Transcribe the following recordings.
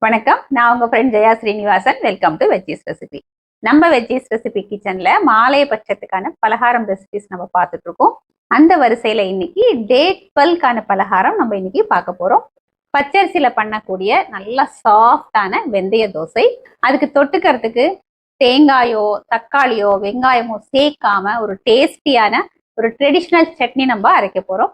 வணக்கம். நான் உங்க friend Jaya Srinivasan. Welcome to veggies recipe. நம்ம வெஜ்ஜீஸ் ரெசிபி கிச்சன்ல மாலைய பட்சத்துக்கான பலகாரம் ரெசிபிஸ் நம்ம பார்த்துட்டு இருக்கோம். அந்த வரிசையில இன்னைக்கு டேட் பல்கான பலகாரம் நம்ம இன்னைக்கு பார்க்க போறோம். பச்சரிசியில பண்ணக்கூடிய நல்ல சாஃப்டான வெந்தய தோசை. அதுக்கு தொட்டுக்கிறதுக்கு தேங்காயோ தக்காளியோ வெங்காயமோ சேர்க்காம ஒரு டேஸ்டியான ஒரு ட்ரெடிஷ்னல் சட்னி நம்ம அரைக்க போறோம்.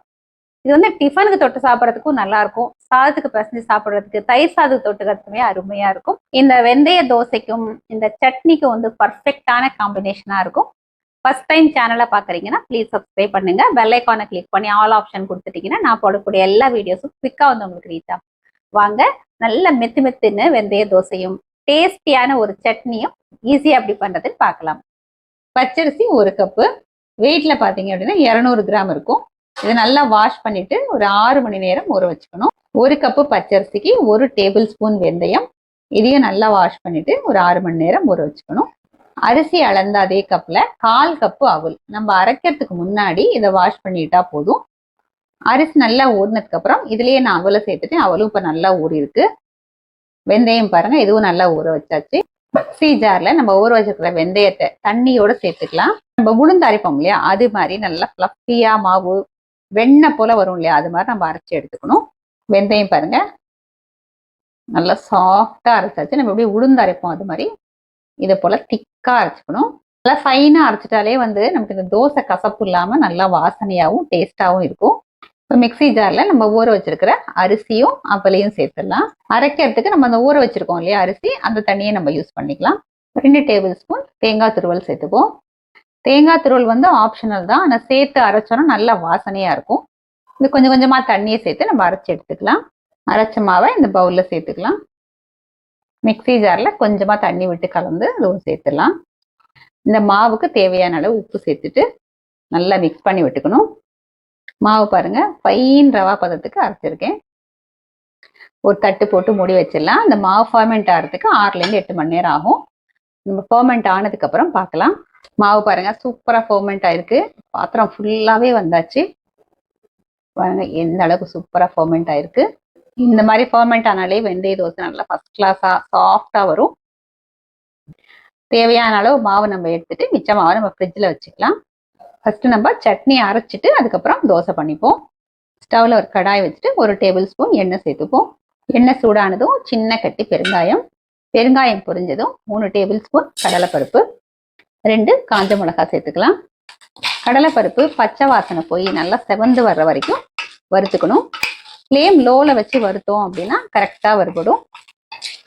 இது வந்து டிஃபனுக்கு தொட்டு சாப்பிட்றதுக்கும் நல்லா இருக்கும். சாதத்துக்கு பிசைஞ்சு சாப்பிட்றதுக்கு, தயிர் சாதத்துக்கு தொட்டுக்கிறதுக்குமே அருமையா இருக்கும். இந்த வெந்தய தோசைக்கும் இந்த சட்னிக்கும் வந்து பர்ஃபெக்டான காம்பினேஷனா இருக்கும். ஃபர்ஸ்ட் டைம் சேனலை பார்க்குறீங்கன்னா ப்ளீஸ் சப்ஸ்கிரைப் பண்ணுங்க. பெல் ஐக்கானை கிளிக் பண்ணி ஆல் ஆப்ஷன் கொடுத்துட்டீங்கன்னா நான் போடக்கூடிய எல்லா வீடியோஸும் குவிக்காக வந்து உங்களுக்கு ரீச் ஆகும். வாங்க, நல்ல மெத்துன்னு வெந்தய தோசையும் டேஸ்டியான ஒரு சட்னியும் ஈஸியாக எப்படி பண்ணுறதுன்னு பார்க்கலாம். பச்சரிசி 1 கப்பு, வெயிட்ல பார்த்தீங்க அப்படின்னா 200 கிராம் இருக்கும். இதை நல்லா வாஷ் பண்ணிட்டு ஒரு 6 மணி நேரம் ஊற வச்சுக்கணும். 1 கப்பு பச்சரிசிக்கு 1 டேபிள் ஸ்பூன் வெந்தயம், இதையும் நல்லா வாஷ் பண்ணிட்டு ஒரு 6 மணி நேரம் ஊற வச்சுக்கணும். அரிசி அளந்த அதே கப்ல 1/4 கப்பு அவல். நம்ம அரைக்கிறதுக்கு முன்னாடி இதை வாஷ் பண்ணிட்டா போதும். அரிசி நல்லா ஊறினதுக்கு அப்புறம் இதுலயே நான் அவலை சேர்த்துட்டேன். அவலும் இப்ப நல்லா ஊறி இருக்கு. வெந்தயம் பாருங்க, இதுவும் நல்லா ஊற வச்சாச்சு. மிக்ஸி ஜார்ல நம்ம ஊற வச்சிருக்கிற வெந்தயத்தை தண்ணியோட சேர்த்துக்கலாம். நம்ம உளுந்து அரைப்போம் இல்லையா, அது மாதிரி நல்லா ஃப்ளஃபியா மாவு வெண்ணெய் போல வரும் இல்லையா, அது மாதிரி நம்ம அரைச்சி எடுத்துக்கணும். வெந்தயம் பாருங்க நல்லா சாஃப்டா அரைச்சாச்சு. நம்ம எப்படி உளுந்து அரைப்போம் அது மாதிரி இதை போல திக்கா அரைச்சிக்கணும். நல்லா ஃபைனா அரைச்சிட்டாலே வந்து நமக்கு இந்த தோசை கசப்பு இல்லாம நல்லா வாசனையாகவும் டேஸ்டாகவும் இருக்கும். இப்போ மிக்ஸி ஜார்ல நம்ம ஊற வச்சிருக்கிற அரிசியும் அவலையும் சேர்த்துடலாம். அரைக்கிறதுக்கு நம்ம அந்த ஊற வச்சிருக்கோம் இல்லையா அரிசி, அந்த தண்ணியை நம்ம யூஸ் பண்ணிக்கலாம். 2 டேபிள் ஸ்பூன் தேங்காய் துருவல் சேர்த்துப்போம். தேங்காய் துருவல் வந்து ஆப்ஷனல் தான், ஆனால் சேர்த்து அரைச்சோன்னா நல்லா வாசனையா இருக்கும். இது கொஞ்சம் கொஞ்சமா தண்ணியை சேர்த்து நம்ம அரைச்சி எடுத்துக்கலாம். அரைச்ச மாவை இந்த பவுல்ல சேர்த்துக்கலாம். மிக்ஸி ஜார்ல கொஞ்சமா தண்ணி விட்டு கலந்து அதுவும் சேர்த்துடலாம். இந்த மாவுக்கு தேவையான அளவு உப்பு சேர்த்துட்டு நல்லா மிக்ஸ் பண்ணி விட்டுக்கணும். மாவு பாருங்க ஃபைன் ரவா பதத்துக்கு அரைச்சிருக்கேன். ஒரு தட்டு போட்டு மூடி வச்சிடலாம். இந்த மாவு ஃபர்மெண்ட் ஆகிறதுக்கு 6லேருந்து 8 மணி நேரம் ஆகும். நம்ம ஃபர்மெண்ட் ஆனதுக்கு அப்புறம் பார்க்கலாம். மாவு பாருங்க சூப்பரா ஃபர்மெண்ட் ஆயிருக்கு. பாத்திரம் ஃபுல்லாவே வந்தாச்சு பாருங்க, எந்த அளவுக்கு சூப்பரா ஃபர்மெண்ட் ஆயிருக்கு. இந்த மாதிரி ஃபர்மெண்ட் ஆனாலே வெந்தய தோசை நல்லா ஃபர்ஸ்ட் கிளாஸா சாஃப்டா வரும். தேவையான அளவு மாவு நம்ம எடுத்துட்டு மிச்ச மாவை நம்ம ஃப்ரிட்ஜில் வச்சுக்கலாம். ஃபர்ஸ்ட் நம்ம சட்னி அரைச்சிட்டு அதுக்கப்புறம் தோசை பண்ணிப்போம். ஸ்டவ்ல ஒரு கடாய் வச்சுட்டு 1 டேபிள் ஸ்பூன் எண்ணெய் சேர்த்துப்போம். எண்ணெய் சூடானதும் சின்ன கட்டி பெருங்காயம் பொரிஞ்சதும் 3 டேபிள் ஸ்பூன் கடலைப்பருப்பு, 2 காஞ்ச மிளகாய் சேர்த்துக்கலாம். கடலைப்பருப்பு பச்சை வாசனை போய் நல்லா செவந்து வர்ற வரைக்கும் வறுத்துக்கணும். ஃப்ளேம் லோவில் வச்சு வறுத்தோம் அப்படின்னா கரெக்டாக வறுபடும்.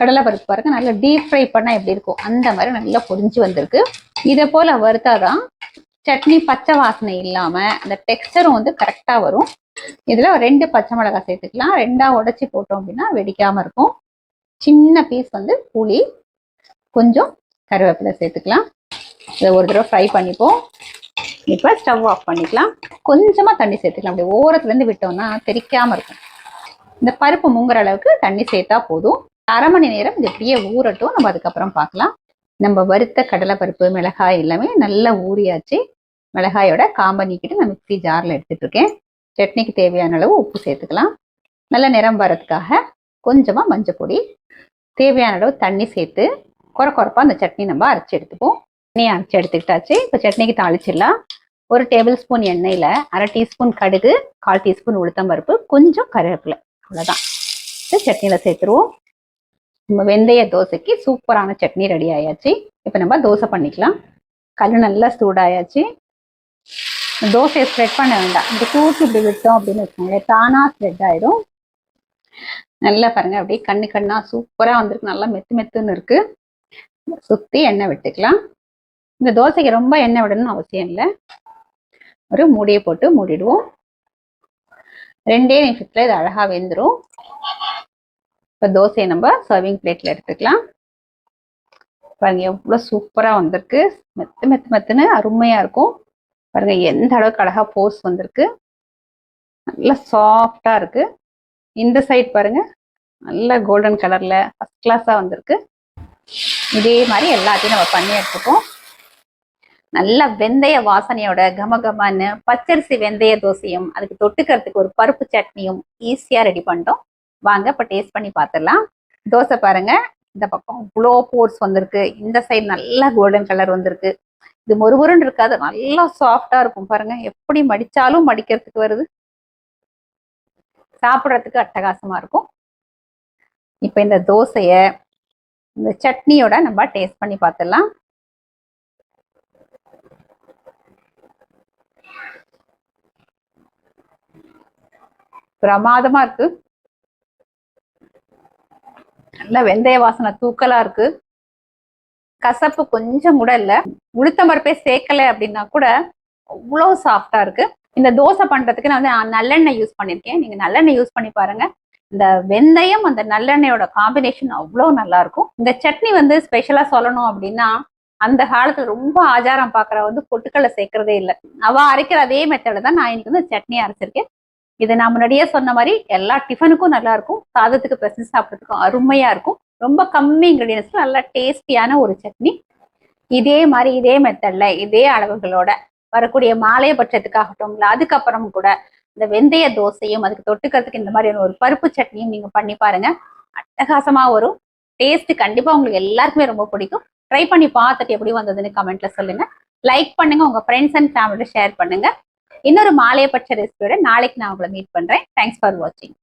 கடலைப்பருப்பு பாருங்க நல்லா டீப் ஃப்ரை பண்ணால் எப்படி இருக்கும் அந்த மாதிரி நல்லா பொரிஞ்சு வந்திருக்கு. இதை போல் வறுத்தாதான் சட்னி பச்சை வாசனை இல்லாமல் அந்த டெக்ஸ்டரும் வந்து கரெக்டாக வரும். இதில் 2 பச்சை மிளகாய் சேர்த்துக்கலாம். 2ஆ உடச்சி போட்டோம் அப்படின்னா வெடிக்காமல் இருக்கும். சின்ன பீஸ் வந்து புளி, கொஞ்சம் கருவேப்பிலை சேர்த்துக்கலாம். இதை ஒரு தடவை ஃப்ரை பண்ணிப்போம். இப்போ ஸ்டவ் ஆஃப் பண்ணிக்கலாம். கொஞ்சமாக தண்ணி சேர்த்துக்கலாம். அப்படி ஓரத்துலேருந்து விட்டோம்னா தெரிக்காமல் இருக்கும். இந்த பருப்பு முங்குற அளவுக்கு தண்ணி சேர்த்தா போதும். 1/2 மணி நேரம் இது இப்படியே ஊறட்டும். நம்ம அதுக்கப்புறம் பார்க்கலாம். நம்ம வறுத்த கடலைப்பருப்பு மிளகாய் எல்லாமே நல்லா ஊறியாச்சு. மிளகாயோட காம்பை நீக்கிட்டு நான் மிக்ஸி ஜாரில் எடுத்துட்டு இருக்கேன். சட்னிக்கு தேவையான அளவு உப்பு சேர்த்துக்கலாம். நல்ல நிறம் வரதுக்காக கொஞ்சமாக மஞ்சள் பொடி, தேவையான அளவு தண்ணி சேர்த்து குறைப்பாக அந்த சட்னி நம்ம அரைச்சி எடுத்துப்போம். சட்னி அரைச்சி எடுத்துக்கிட்டாச்சு. இப்போ சட்னிக்கு தாளிச்சிடலாம். 1 டேபிள் ஸ்பூன் எண்ணெயில் 1/2 டீஸ்பூன் கடுகு, 1/4 டீஸ்பூன் உளுத்தம்பருப்பு, கொஞ்சம் கருவேப்பிலை, அவ்வளோதான். சட்னியில் சேர்த்துருவோம். நம்ம வெந்தய தோசைக்கு சூப்பரான சட்னி ரெடி ஆயாச்சு. இப்போ நம்ம தோசை பண்ணிக்கலாம். கல் நல்லா சூடாயாச்சு. தோசையை ஸ்ப்ரெட் பண்ண வேண்டாம். இந்த தூக்கி இப்படி விட்டோம் அப்படின்னு வச்சுக்கோங்களேன், தானா ஸ்ப்ரெட் ஆயிடும். நல்லா பாருங்க அப்படியே கண்ணா சூப்பரா வந்திருக்கு. நல்லா மெத்துன்னு இருக்கு. சுத்தி எண்ணெய் விட்டுக்கலாம். இந்த தோசைக்கு ரொம்ப எண்ணெய் விடணும்னு அவசியம் இல்லை. ஒரு மூடியை போட்டு மூடிடுவோம். 2 நிமிஷத்துல இது அழகா வெந்துடும். இப்போ தோசையை நம்ம சர்விங் பிளேட்ல எடுத்துக்கலாம். பாருங்க எவ்வளோ சூப்பரா வந்திருக்கு. மெத்துன்னு அருமையா இருக்கும். பாருங்க எந்த அளவுக்கு அழகா போஸ் வந்திருக்கு. நல்லா சாஃப்டா இருக்கு. இந்த சைட் பாருங்க நல்ல கோல்டன் கலர்ல ஃபர்ஸ்ட் கிளாஸா வந்திருக்கு. இதே மாதிரி எல்லாத்தையும் நம்ம பண்ணி எடுத்துப்போம். நல்ல வெந்தய வாசனையோட கமகமான்னு பச்சரிசி வெந்தய தோசையும் அதுக்கு தொட்டுக்கிறதுக்கு ஒரு பருப்பு சட்னியும் ஈஸியா ரெடி பண்ணிட்டோம். வாங்க இப்போ டேஸ்ட் பண்ணி பார்த்துடலாம். தோசை பாருங்க, இந்த பக்கம் இவ்வளோ போர்ஸ் வந்திருக்கு, இந்த சைடு நல்லா கோல்டன் கலர் வந்திருக்கு. இது மொறுமொறுன்னு இருக்காது, நல்லா சாஃப்டா இருக்கும் பாருங்க. எப்படி மடிச்சாலும் மடிக்கிறதுக்கு வருது, சாப்பிட்றதுக்கு அட்டகாசமா இருக்கும். இப்ப இந்த தோசைய இந்த சட்னியோட நம்ம டேஸ்ட் பண்ணி பார்த்துடலாம். பிரமாதமா இருக்கு. நல்ல வெந்தய வாசனை தூக்கலா இருக்கு. கசப்பு கொஞ்சம் கூட இல்ல. உளுத்தம் பருப்பே சேர்க்கல அப்படின்னா கூட அவ்வளோ சாஃப்டா இருக்கு. இந்த தோசை பண்றதுக்கு நான் வந்து நல்லெண்ணெய் யூஸ் பண்ணிருக்கேன். நீங்க நல்லெண்ணெய் யூஸ் பண்ணி பாருங்க. இந்த வெந்தயம் அந்த நல்லெண்ணெயோட காம்பினேஷன் அவ்வளோ நல்லா இருக்கும். இந்த சட்னி வந்து ஸ்பெஷலா சொல்லணும் அப்படின்னா, அந்த காலத்துல ரொம்ப ஆச்சாரம் பாக்குற வந்து பொட்டுக்கடலை சேர்க்கறதே இல்லை. அவ அரைக்கிற அதே மெத்தட தான் நான் இன்னைக்கு வந்து சட்னி அரைச்சிருக்கேன். இதை நான் முன்னாடியே சொன்ன மாதிரி எல்லா டிஃபனுக்கும் நல்லா இருக்கும், சாதத்துக்கு பிசைஞ்சு சாப்பிட்றதுக்கும் அருமையா இருக்கும். ரொம்ப கம்மி இன்கிரீடியன்ஸ்ல நல்லா டேஸ்டியான ஒரு சட்னி. இதே மாதிரி இதே மெத்தட்ல இதே அளவுகளோட வரக்கூடிய மாலைய பட்சத்துக்காகட்டும், இல்லை அதுக்கப்புறம் கூட இந்த வெந்தய தோசையும் அதுக்கு தொட்டுக்கிறதுக்கு இந்த மாதிரியான ஒரு பருப்பு சட்னியும் நீங்க பண்ணி பாருங்க. அட்டகாசமா வரும். டேஸ்ட் கண்டிப்பா உங்களுக்கு எல்லாருக்குமே ரொம்ப பிடிக்கும். ட்ரை பண்ணி பார்த்துட்டு எப்படி வந்ததுன்னு கமெண்ட்ல சொல்லுங்க. லைக் பண்ணுங்க, உங்க ஃப்ரெண்ட்ஸ் அண்ட் ஃபேமிலியோட ஷேர் பண்ணுங்க. இன்னொரு மாலைய பட்ச ரெசிபியோட நாளைக்கு நான் உங்களை மீட் பண்றேன். தேங்க்ஸ் ஃபார் வாட்சிங்.